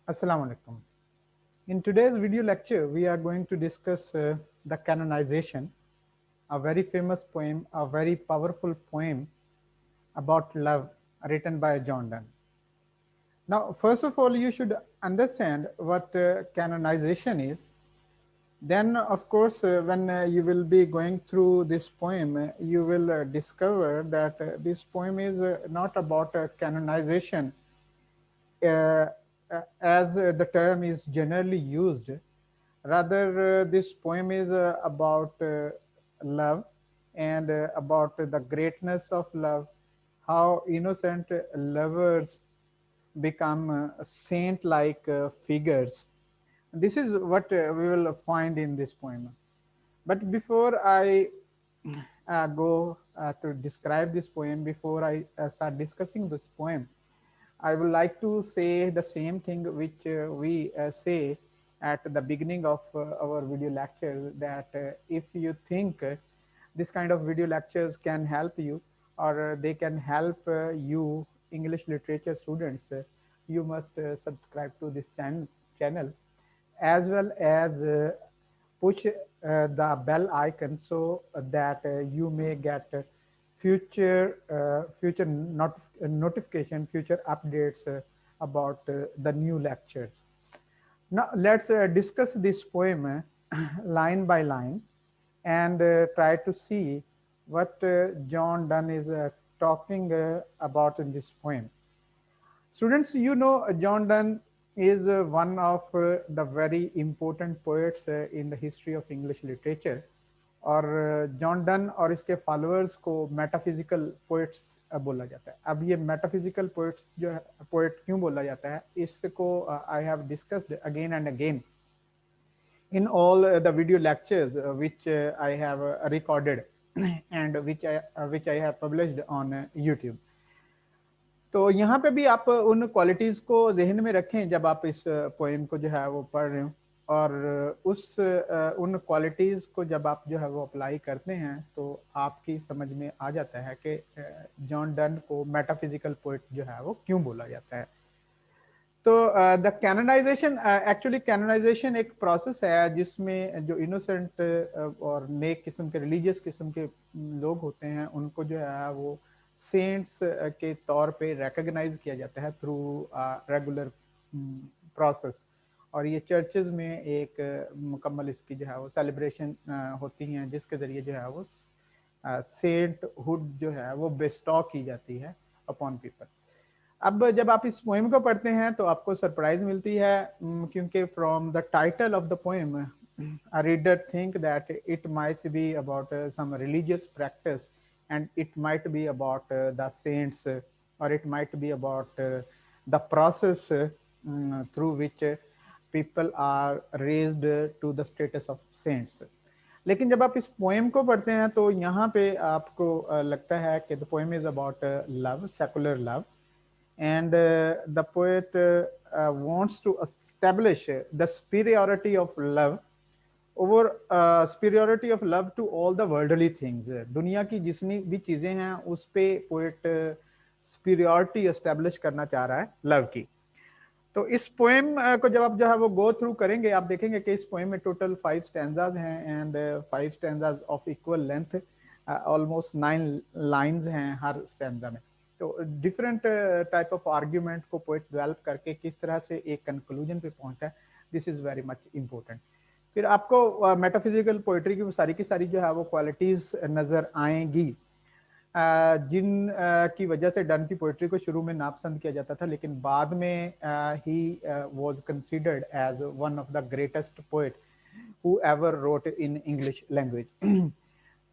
Assalamu alaikum. In today's video lecture, we are going to discuss the canonization, a very famous poem, a very powerful poem about love written by John Donne. Now, first of all, you should understand what canonization is. Then, of course, when you will be going through this poem, you will discover that this poem is not about canonization uh, as the term is generally used. Rather, this poem is about love and about the greatness of love, how innocent lovers become saint like figures. This is what we will find in this poem. But before I go to describe this poem, before I start discussing this poem, I would like to say the same thing which we say at the beginning of our video lectures, that if you think this kind of video lectures can help you, or they can help you English literature students, you must subscribe to this channel, as well as push the bell icon, so that you may get future notification, future updates about the new lectures. Now let's discuss this poem line by line, and try to see what John Donne is talking about in this poem. Students, you know, John Donne is one of the very important poets in the history of English literature. और John Donne और इसके followers को metaphysical poets बोला जाता है. अब ये metaphysical poets जो है, पोएट क्यों बोला जाता है, इसको I have discussed again and again in all the video lectures which I have recorded and which I have published on YouTube. तो यहाँ पे भी आप उन क्वालिटीज को जहन में रखें जब आप इस पोएम को जो है वो पढ़ रहे हो, और उन क्वालिटीज को जब आप जो है वो अप्लाई करते हैं तो आपकी समझ में आ जाता है कि जॉन डन को मेटाफिजिकल पोएट जो है वो क्यों बोला जाता है. तो द कैनोनाइजेशन, एक्चुअली कैनोनाइजेशन एक प्रोसेस है जिसमें जो इनोसेंट और नेक किस्म के, रिलीजियस किस्म के लोग होते हैं, उनको जो है वो सेंट्स के तौर पे रिकॉग्नाइज किया जाता है थ्रू रेगुलर प्रोसेस. और ये चर्चेज में एक मुकम्मल इसकी जो है वो सेलिब्रेशन होती हैं, जिसके ज़रिए जो है वो सेंट हुड जो है वो बेस्टॉ की जाती है अपॉन पीपल. अब जब आप इस पोएम को पढ़ते हैं तो आपको सरप्राइज मिलती है, क्योंकि from the title of the poem a reader think that it might be about some religious practice, and it might be about the saints, or it might be about the process through which people are raised to the status of saints. लेकिन जब आप इस poem को पढ़ते हैं तो यहाँ पे आपको लगता है कि the poem is about love, secular love, and the poet wants to establish the superiority of love over superiority of love to all the worldly things. दुनिया की जितनी भी चीजें हैं उस पे पोएट superiority establish करना चाह रहा है लव की. तो इस पोएम को जब आप जो है वो गो थ्रू करेंगे, आप देखेंगे कि इस पोएम में टोटल 5 स्टैंजाज हैं, and 5 stanzas of equal length, almost 9 lines हैं हर स्टैंजा में. तो डिफरेंट टाइप ऑफ आर्ग्यूमेंट को पोएट डेवलप करके किस तरह से एक कंक्लूजन पे पहुंचता है, this is very much important. फिर आपको मेटाफिजिकल पोएट्री की वो सारी की सारी जो है वो क्वालिटीज नजर आएंगी जिन की वजह से डन की पोएट्री को शुरू में नापसंद किया जाता था, लेकिन बाद में ही was considered as one of the greatest poet who ever wrote in English language.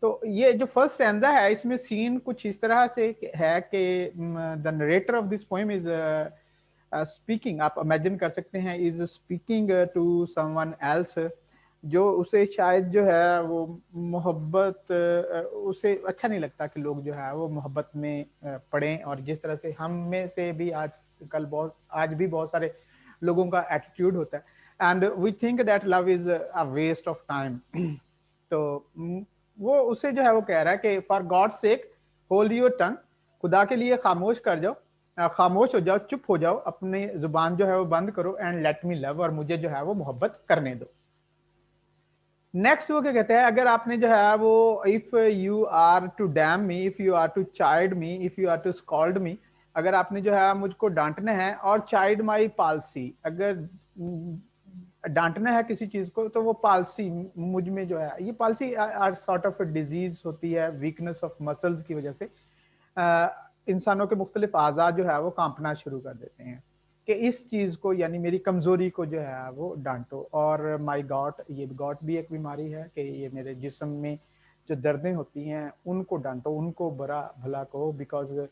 तो ये जो फर्स्ट स्टैंजा है, इसमें सीन कुछ इस तरह से है कि the narrator of this poem is speaking, आप इमेजिन कर सकते हैं, is speaking to someone else, जो उसे शायद जो है वो मोहब्बत, उसे अच्छा नहीं लगता कि लोग जो है वो मोहब्बत में पड़ें. और जिस तरह से हम में से भी आज भी बहुत सारे लोगों का एटीट्यूड होता है, and we think that love is a waste of time. तो वो उसे जो है वो कह रहा है कि for God sake hold your tongue, खुदा के लिए खामोश कर जाओ, खामोश हो जाओ, चुप हो जाओ, अपनी जुबान जो है वो बंद करो एंड लेट मी लव, और मुझे जो है वो मोहब्बत करने दो। नेक्स्ट वो क्या कहते हैं, अगर आपने जो है वो if you are to damn me, if you are to child me, if you are to scold me, अगर आपने जो है मुझको डांटना है, और चाइल्ड माई पालसी, अगर डांटना है किसी चीज को तो वो पालसी मुझ में जो है, ये palsy are sort of disease होती है, वीकनेस ऑफ मसल्स की वजह से इंसानों के मुख्तलिफ आज़ाद जो है वो कांपना शुरू कर देते हैं कि इस चीज को, यानी मेरी कमजोरी को जो है वो डांटो। और माई गॉट, ये गॉट भी एक बीमारी है कि ये मेरे जिस्म में जो दर्दें होती हैं उनको डांटो, उनको बुरा भला कहो, बिकॉज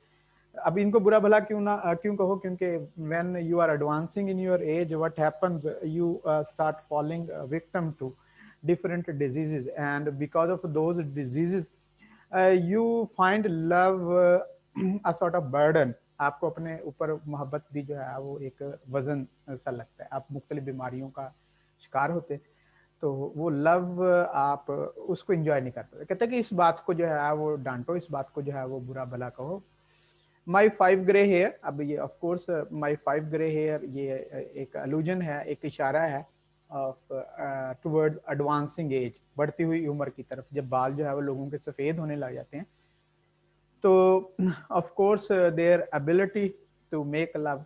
अब इनको बुरा भला क्यों कहो, क्योंकि when you are advancing in your age what happens, you start falling victim to different diseases, and because of those diseases you find love a sort of burden, आपको अपने ऊपर मोहब्बत भी जो है वो एक वजन सा लगता है, आप मुख्तलिफ बीमारियों का शिकार होते हैं, तो वो लव आप उसको एंजॉय नहीं कर पाते। कहते हैं कि इस बात को जो है वो डांटो, इस बात को जो है वो बुरा भला कहो। माई 5 ग्रे हेयर, अब ये of course my 5 grey hair ये एक अलूजन है, एक इशारा है ऑफ टुवर्ड एडवांसिंग एज, बढ़ती हुई उम्र की तरफ, जब बाल जो है वो लोगों के सफ़ेद होने लग जाते हैं तो of course their ability to make love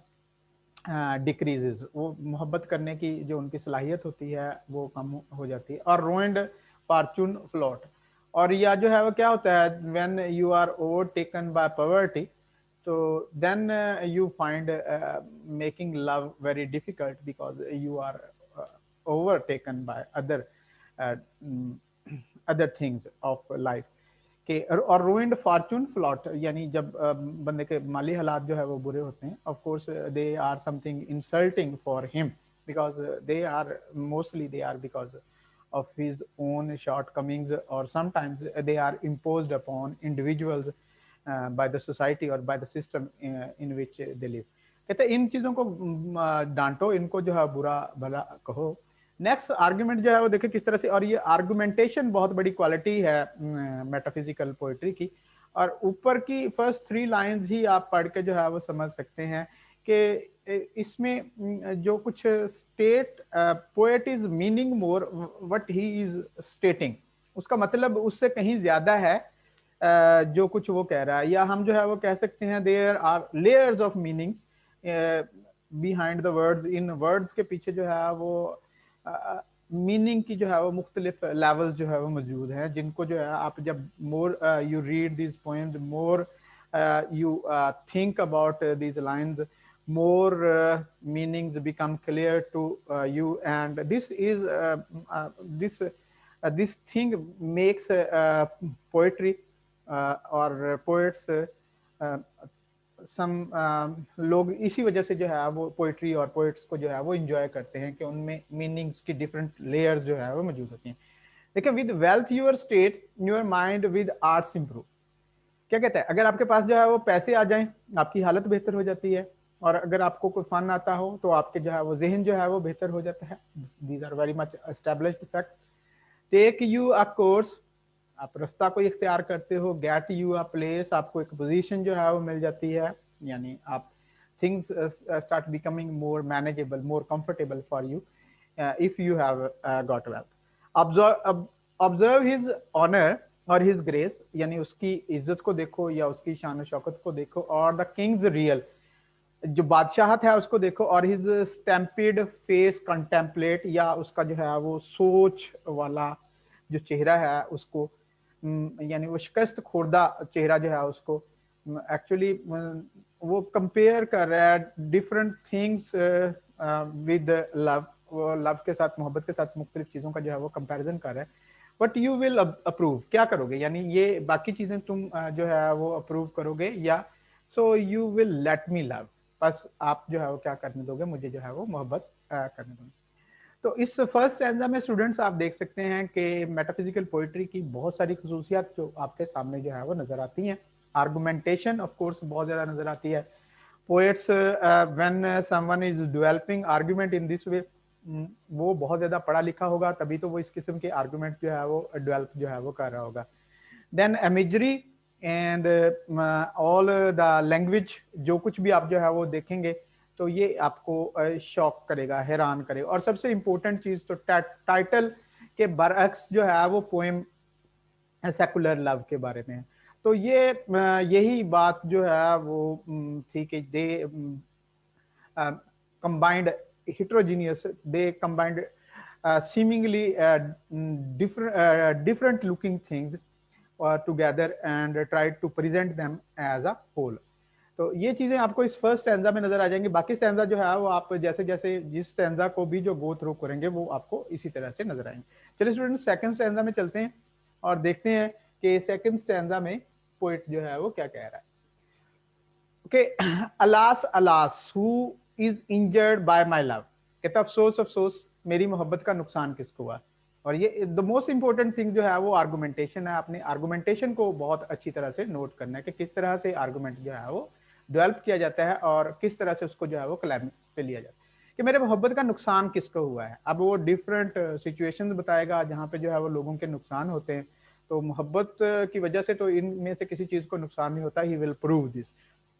decreases, वो मोहब्बत करने की जो उनकी सलाहियत होती है वो कम हो जाती है। और रोइंड फॉर्चून फ्लोट, और या जो है वो क्या होता है, when you are overtaken by poverty, तो then you find making love very difficult because you are overtaken by other things of life के। और रूइंड फॉर्चून फ्लॉट, यानी जब बंदे के माली हालात जो है वो बुरे होते हैं, of course they are something insulting for him, because they are mostly they are because of his own shortcomings, or sometimes they are imposed upon individuals by the society or by the system in which they live। कहते हैं इन चीजों को डांटो, इनको जो है बुरा भला कहो। नेक्स्ट आर्गुमेंट जो है वो देखिए किस तरह से, और ये आर्गुमेंटेशन बहुत बड़ी क्वालिटी है मेटाफिजिकल पोएट्री की, और ऊपर की फर्स्ट 3 लाइंस ही आप पढ़ के जो है वो समझ सकते हैं कि इसमें जो कुछ state poet is meaning more what he is स्टेटिंग, उसका मतलब उससे कहीं ज्यादा है जो कुछ वो कह रहा है, या हम जो है वो कह सकते हैं there are layers of meaning behind the words, इन वर्ड्स के पीछे जो है वो मीनिंग की जो है वो मुख्तलिफ लेवल्स जो है वो मौजूद हैं, जिनको जो है आप जब more you read this poems, more you think about these lines, more meanings become clear to you, and this is this thing makes poetry or poets सम लोग इसी वजह से जो है वो पोइट्री और पोइट्स को जो है वो इंजॉय करते हैं कि उनमें मीनिंग्स की डिफरेंट लेयर्स जो है वो मौजूद होती हैं। देखिए with wealth your state your mind with arts improve, क्या कहता है, अगर आपके पास जो है वो पैसे आ जाएं आपकी हालत बेहतर हो जाती है, और अगर आपको कोई फन आता हो तो आपके जो है वो जहन जो है वो बेहतर हो जाता है। These are very much established fact. Take you a course, आप रास्ता को इख्तियार करते हो। गेट यू अ प्लेस, आपको एक पोजीशन जो है वो मिल जाती है, यानी आप things start becoming more manageable, more comfortable for you if you have got wealth. Observe his honour और हिज ग्रेस, यानी उसकी इज्जत को देखो या उसकी शान शौकत को देखो, और द किंग्स रियल, जो बादशाहत है उसको देखो, और हिज स्टैम्पिड फेस कंटेम्पलेट, या उसका जो है वो सोच वाला जो चेहरा है उसको, यानी वो शिकस्त खुर्दा चेहरा जो है उसको एक्चुअली वो कंपेयर कर रहा है डिफरेंट थिंग्स विद लव, वो लव के साथ, मोहब्बत के साथ मुख्तलिफ चीज़ों का जो है वो कंपैरिजन कर रहा है। बट यू विल अप्रूव, क्या करोगे, यानी ये बाकी चीज़ें तुम जो है वो अप्रूव करोगे, या so you will let me love, बस आप जो है वो क्या करने दोगे, मुझे जो है वो मोहब्बत करने दोगे। तो इस फर्स्ट स्टैंजा में स्टूडेंट्स आप देख सकते हैं कि मेटाफिजिकल पोइट्री की बहुत सारी खसूसियात जो आपके सामने जो है वो नजर आती हैं। आर्गुमेंटेशन ऑफ कोर्स बहुत ज्यादा नजर आती है। Poets when someone is developing argument in this way, वो बहुत ज्यादा पढ़ा लिखा होगा, तभी तो वो इस किस्म के आर्गुमेंट जो है वो डेवलप जो है वो कर रहा होगा। Then imagery, and all the language, जो कुछ भी आप जो है वो देखेंगे तो ये आपको शॉक करेगा, हैरान करेगा। और सबसे इम्पोर्टेंट चीज तो टाइटल के बरअक्स जो है वो पोएम सेकुलर लव के बारे में है। तो ये यही बात जो है वो थी कि दे combined heterogeneous, they combined seemingly different looking things together and tried to present them as a whole. तो ये चीजें आपको इस फर्स्ट स्टैंजा में नजर आ जाएंगी। बाकी स्टैंजा जो है वो आप जैसे जैसे जिस स्टैंजा को भी जो गो थ्रू करेंगे वो आपको इसी तरह से नजर आएंगे। चलिए स्टूडेंट सेकंड स्टैंजा में चलते हैं और देखते हैं कि सेकंड स्टैंजा में पोइट जो है वो क्या कह रहा है। Okay, alas alas who is injured by my love, कहता अफसोस अफसोस मेरी मोहब्बत का नुकसान किसको हुआ। और ये द मोस्ट इंपॉर्टेंट थिंग जो है वो आर्गुमेंटेशन है। अपने आर्गुमेंटेशन को बहुत अच्छी तरह से नोट करना है कि किस तरह से आर्गुमेंट जो है वो डेवलप किया जाता है और किस तरह से उसको जो है वो क्लाइमेक्स पे लिया जाता है कि मेरे मोहब्बत का नुकसान किसको हुआ है। अब वो डिफरेंट सिचुएशंस बताएगा जहाँ पे जो है वो लोगों के नुकसान होते हैं। तो मोहब्बत की वजह से तो इनमें से किसी चीज को नुकसान नहीं होता। He will prove this.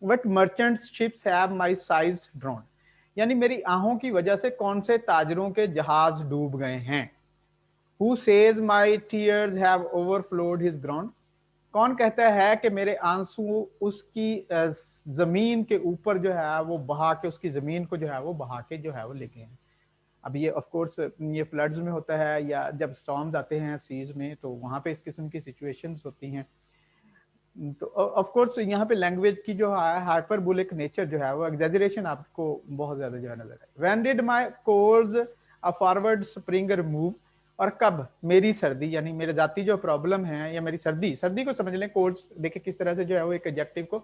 What merchant ships have my size drone, यानी मेरी आहों की वजह से कौन से ताजरों के जहाज डूब गए हैं। Who says my tears have overflowed his ground, कौन कहता है कि मेरे आंसू उसकी जमीन के ऊपर जो है वो बहा के, उसकी जमीन को जो है वो बहा के जो है वो ले गए हैं। अब ये ऑफ कोर्स ये फ्लड्स में होता है या जब स्टॉर्म्स आते हैं सीज में, तो वहां पे इस किस्म की सिचुएशंस होती हैं। तो ऑफ कोर्स यहाँ पे लैंग्वेज की जो है हाइपरबोलिक नेचर जो है वो एग्जैजरेशन आपको बहुत ज्यादा जो है नजर है। When did my colds a forward spring remove, और कब मेरी सर्दी, यानी मेरे जाती जो प्रॉब्लम है या मेरी सर्दी, सर्दी को समझ लें। कोल्ड्स देखिए किस तरह से जो है वो एक एडजेक्टिव को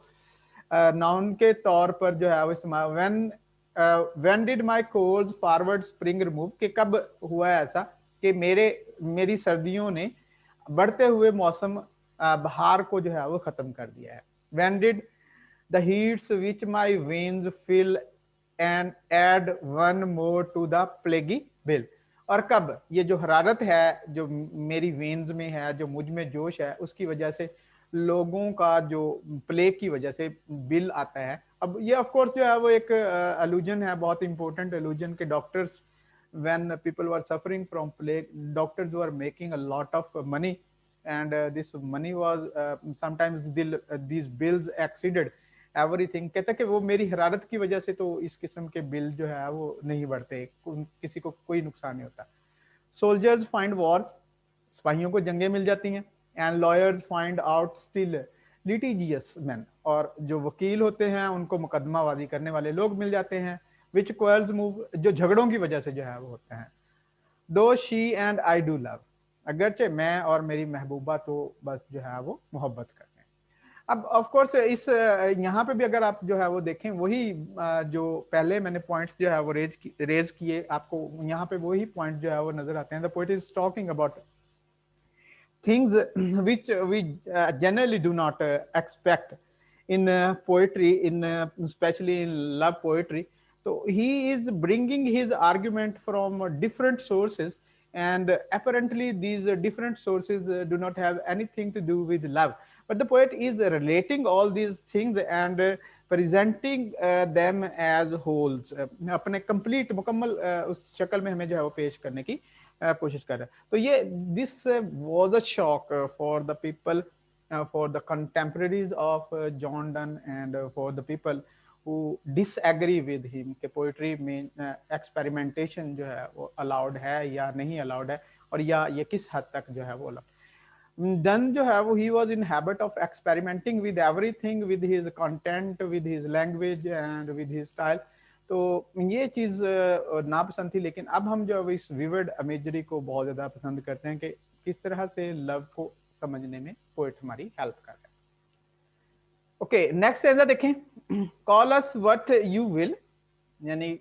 नाउन के तौर पर जो है वो इस्तेमाल। When did my colds forward spring remove, कि कब हुआ ऐसा कि मेरी सर्दियों ने बढ़ते हुए मौसम बहार को जो है वो खत्म कर दिया है। When did the heats which my veins fill and add one more to the plaguey bill, और कब ये जो हरारत है जो मेरी वेन्स में है, जो मुझ में जोश है, उसकी वजह से लोगों का जो प्लेग की वजह से बिल आता है। अब ये ऑफ कोर्स जो है वो एक अलूजन है, बहुत इंपॉर्टेंट अलूजन के doctors when people were suffering from plague, doctors were making a lot of money, and this money was sometimes these bills exceeded everything. कहता कि वो मेरी हरारत की वजह से तो इस किस्म के बिल जो है वो नहीं बढ़ते, किसी को कोई नुकसान नहीं होता। सोल्जर्स फाइंड वॉर्स, सिपाहियों को जंगें मिल जाती हैं। And lawyers find out still litigious man, और जो वकील होते हैं उनको मुकदमाबाजी करने वाले लोग मिल जाते हैं। विच क्वेल्स मूव, जो झगड़ों की वजह से जो है वो होते हैं। दो she and I do love, अगरचे मैं और मेरी महबूबा तो बस जो है वो मोहब्बत करते हैं। अब ऑफ कोर्स इस यहाँ पे भी अगर आप जो है वो देखें, वही जो पहले मैंने पॉइंट्स जो है वो रेज किए, आपको यहाँ पे वही पॉइंट जो है वो नजर आते हैं। The poet is talking about things which we generally do not expect in poetry, in especially in love poetry. So he is bringing his argument from different sources, and apparently these different sources do not have anything to do with love, but the poet is relating all these things and presenting them as wholes, अपने complete मुकम्मल उस शक्ल में हमें जो है वो पेश करने की कोशिश कर रहा है। तो ये this was a shock for the people, for the कंटेम्परेरीज of John Donne and for the people who disagree with him कि पोइट्री में एक्सपेरिमेंटेशन जो है वो अलाउड है या नहीं अलाउड है, और या ये किस हद तक जो है वो अलाउड। डन जो है वो he was in habit of experimenting with everything, with his content, with his language and with his style. तो ये चीज नापसंद थी, लेकिन अब हम जो इस विविड इमेजरी को बहुत ज्यादा पसंद करते हैं कि किस तरह से लव को समझने में पोएट हमारी हेल्प कर रहा है। ओके, नेक्स्ट स्टैंजा देखें। Call us what you will, यानी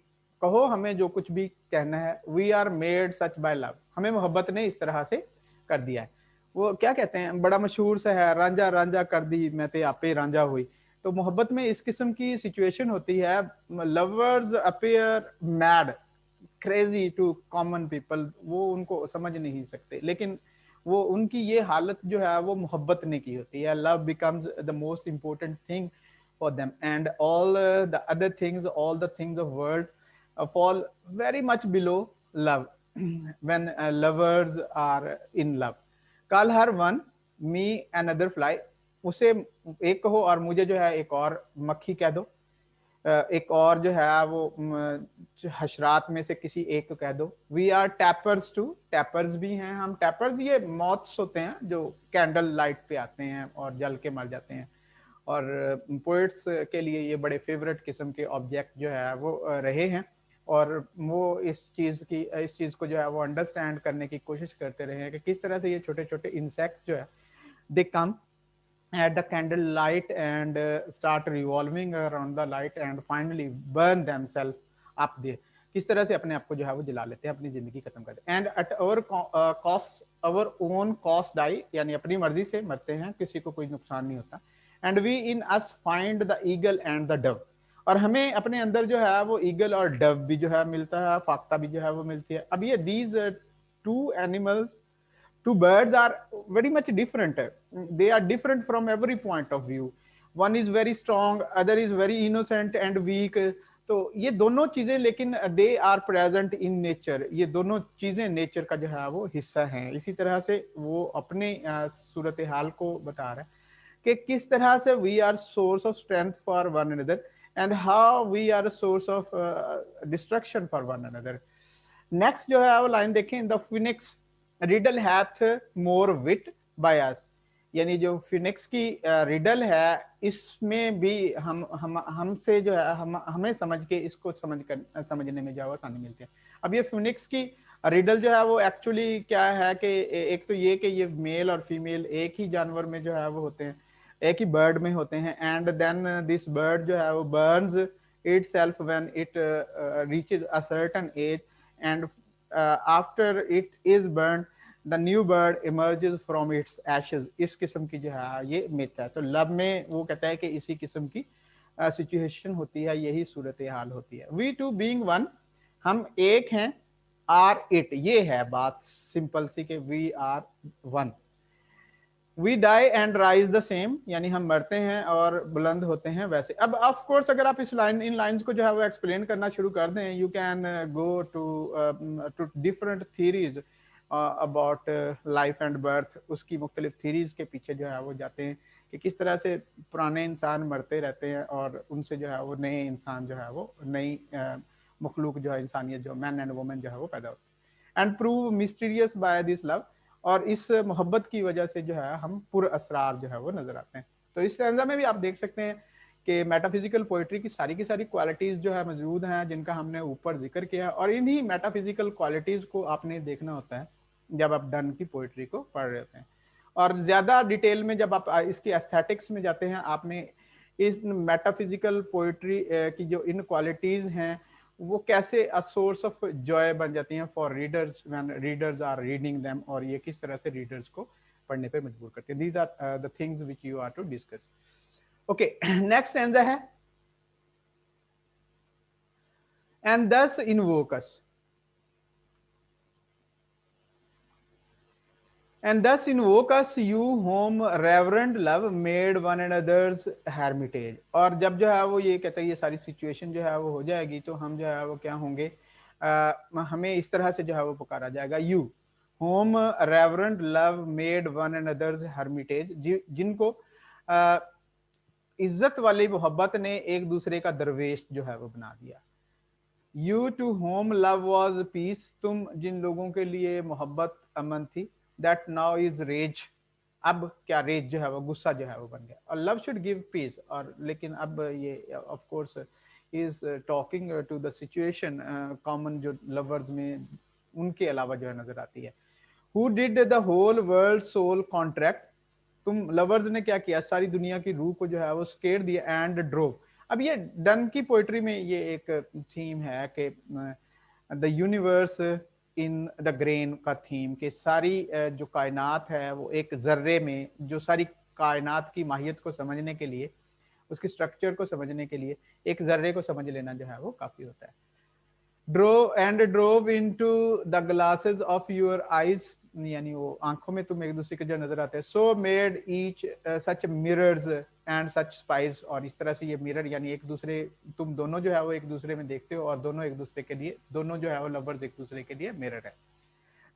कहो हमें जो कुछ भी कहना है। We are made such by love, हमें मोहब्बत ने इस तरह से कर दिया है। वो क्या कहते हैं, बड़ा मशहूर सा है, रांझा रांझा कर दी मैं ते आपे रांझा हुई। तो मोहब्बत में इस किस्म की सिचुएशन होती है, lovers appear mad crazy to common people, वो उनको समझ नहीं सकते, लेकिन वो उनकी ये हालत जो है वो मोहब्बत ने की होती है. Love becomes the most important thing for them, and all the other things, all the things of world fall very much below love when lovers are in love. Call her one, me another fly. उसे एक कहो और मुझे जो है एक और मक्खी कह दो. एक और जो है वो हशरात में से किसी एक को कह दो. We are tapers too, tapers भी हैं हम. टैपर्स ये मॉथ्स होते हैं जो कैंडल लाइट पे आते हैं और जल के मर जाते हैं. और पोइट्स के लिए ये बड़े फेवरेट किस्म के ऑब्जेक्ट जो है वो रहे हैं. और वो इस चीज़ को जो है वो अंडरस्टैंड करने की कोशिश करते रहे हैं कि किस तरह से ये छोटे छोटे इंसेक्ट जो है दे कम at the candle light and start revolving around the light and finally burn themselves up there. किस तरह से अपने आप को जो है वो जला लेते हैं, अपनी जिंदगी खत्म कर देते हैं. And at our cost, our own cost die, यानी अपनी मर्जी से मरते हैं, किसी को कोई नुकसान नहीं होता. And we in us find the eagle and the dove. और हमें अपने अंदर जो है वो ईगल और डव भी जो है मिलता है, फाख्ता भी जो है वो मिलती है. अब ये these two animals, two birds are very much different. They are different from every point of view. One is very strong, other is very innocent and weak. तो ये दोनों चीजें लेकिन they are present in nature. ये दोनों चीजें nature का जो है वो हिस्सा हैं. इसी तरह से वो अपने सूरत हाल को बता रहा है कि किस तरह से we are source of strength for one another and how we are source of destruction for one another. Next जो है वो लाइन देखें, the phoenix riddle hath more wit by us. यानी जो फिनिक्स की रिडल है इसमें भी हमसे जो है हमें समझ के इसको समझने में जो है आसानी मिलती है. अब ये फिनिक्स की रिडल जो है वो एक्चुअली क्या है कि एक तो ये कि ये मेल और फीमेल एक ही जानवर में जो है वो होते हैं, एक ही बर्ड में होते हैं. एंड देन दिस बर्ड जो है वो Burns itself when it reaches a certain age, and after it is burned the new bird emerges from its ashes. इस किस्म की जो है ये मिथ है. तो लव में वो कहता है कि इसी किस्म की सिचुएशन होती है, यही सूरत हाल होती है. वी टू बीइंग वन, हम एक हैं. आर इट, ये है बात सिंपल सी कि we are one. We die and rise the same, यानी हम मरते हैं और बुलंद होते हैं वैसे. अब ऑफ कोर्स अगर आप इन लाइंस को जो है वो एक्सप्लेन करना शुरू कर दें, you can go to different theories about life and birth. उसकी मुख्तलिफ थीरीज के पीछे जो है वो जाते हैं कि किस तरह से पुराने इंसान मरते रहते हैं और उनसे जो है वो नए इंसान जो है वो नई मखलूक जो है इंसानियत जो मैन एंड वुमेन जो है वो पैदा होती है. And prove mysterious by this love, और इस मोहब्बत की वजह से जो है हम पुर असरार जो है वो नजर आते हैं. तो इस स्टैंजा में भी आप देख सकते हैं कि मेटाफिजिकल पोइट्री की सारी क्वालिटीज जो है मौजूद हैं जिनका हमने ऊपर जिक्र किया. और इन्हीं मेटाफिजिकल क्वालिटीज को आपने देखना होता है जब आप डन की पोइट्री को पढ़ रहे होते हैं. और ज्यादा डिटेल में जब आप इसकी एस्थेटिक्स में जाते हैं, आपने इस मेटाफिजिकल पोइट्री की जो इन क्वालिटीज हैं वो कैसे अ सोर्स ऑफ जॉय बन जाती हैं for readers when readers are reading them, और ये किस तरह से रीडर्स को पढ़ने पे मजबूर करते हैं. These are the things which you are to discuss. Okay, next stanza है, and thus invoke us. And thus invoke us you whom reverend love made one another's hermitage. और जब जो है वो ये कहता है ये सारी सिचुएशन जो है वो हो जाएगी तो हम जो है वो क्या होंगे, हमें इस तरह से जो है वो पुकारा जाएगा, you whom reverend love made one another's hermitage, जिनको इज्जत वाली मोहब्बत ने एक दूसरे का दरवेश जो है वो बना दिया. You to whom love was peace, तुम जिन लोगों के लिए मोहब्बत अमन थी. That now is rage, अब क्या रेज जो है वो गुस्सा जो है वो बन गया. और लव शुड गिव पीस, और लेकिन अब ये of course is talking to the situation common जो लवर्स में उनके अलावा जो है नजर आती है. Who did the whole world soul contract, तुम लवर्स ने क्या किया, सारी दुनिया की रूह को जो है वो स्केर दिया. एंड ड्रोव, अब ये डन की पोइट्री में ये एक थीम है कि the universe in the grain का थीम, कि सारी जो कायनात है वो एक जर्रे में, जो सारी कायनात की माहियत को समझने के लिए, उसकी स्ट्रक्चर को समझने के लिए एक जर्रे को समझ लेना जो है वो काफी होता है. Drove into the glasses of your eyes, यानी वो आंखों में तुम एक दूसरे के जो नजर आते हैं, so made each such mirrors and such spice, और इस तरह से ये मिरर यानी एक दूसरे, तुम दोनों जो है वो एक दूसरे में देखते हो और दोनों एक दूसरे के लिए, दोनों जो है वो लवर्स एक दूसरे के लिए मिरर है।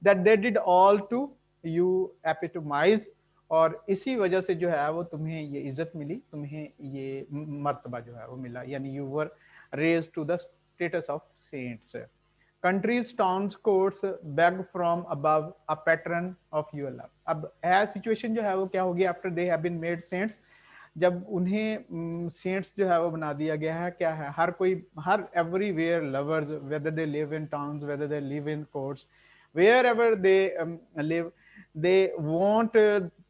That they did all to you epitomize, और इसी वजह से जो है वो तुम्हें ये इज्जत मिली, तुम्हें ये मर्तबा जो है वो मिला, यानी you were raised to the status of saints. Countries towns courts beg from above a pattern of your love. अब है सिचुएशन जो है वो क्या होगी after they have been made saints, जब उन्हें सेंट्स जो है वो बना दिया गया है, क्या है, हर कोई, हर everywhere lovers, whether they live in towns, whether they live in courts, wherever they live, they want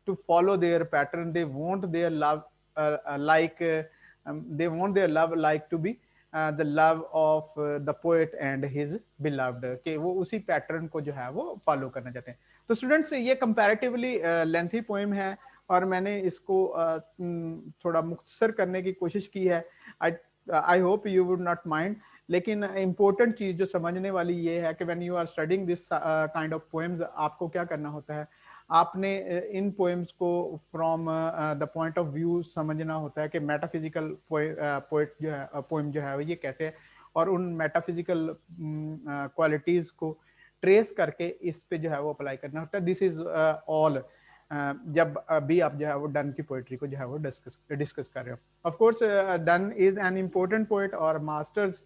to follow their pattern, they want their love they want their love like to be the love of the poet and his beloved, कि वो उसी pattern को जो है वो follow करना चाहते हैं। तो स्टूडेंट्स ये कंपैरेटिवली लेंथी पोएम है और मैंने इसको थोड़ा मुख्तसर करने की कोशिश की है। I hope you would not mind. लेकिन इम्पोर्टेंट चीज जो समझने वाली ये है कि when you are studying this kind of poems, आपको क्या करना होता है, आपने इन पोएम्स को from the point of view समझना होता है कि मेटाफिजिकल पोएट जो है, पोएम जो है ये कैसे है, और उन मेटाफिजिकल क्वालिटीज को ट्रेस करके इस पे जो है वो अप्लाई करना होता है। दिस इज ऑल जब अभी आप जो है वो डन की पोएट्री को जो है वो डिस्कस कर रहे हो। Of course done is an important poet और masters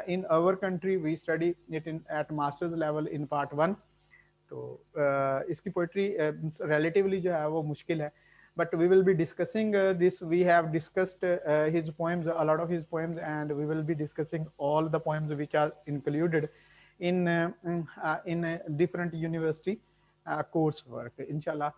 in our country we study it in at master's level in part 1। तो इसकी पोइट्री relatively जो है वो मुश्किल है, but we will be discussing this, we have discussed his poems, a lot of his poems, and we will be discussing all the poems which are included in different university coursework inshallah।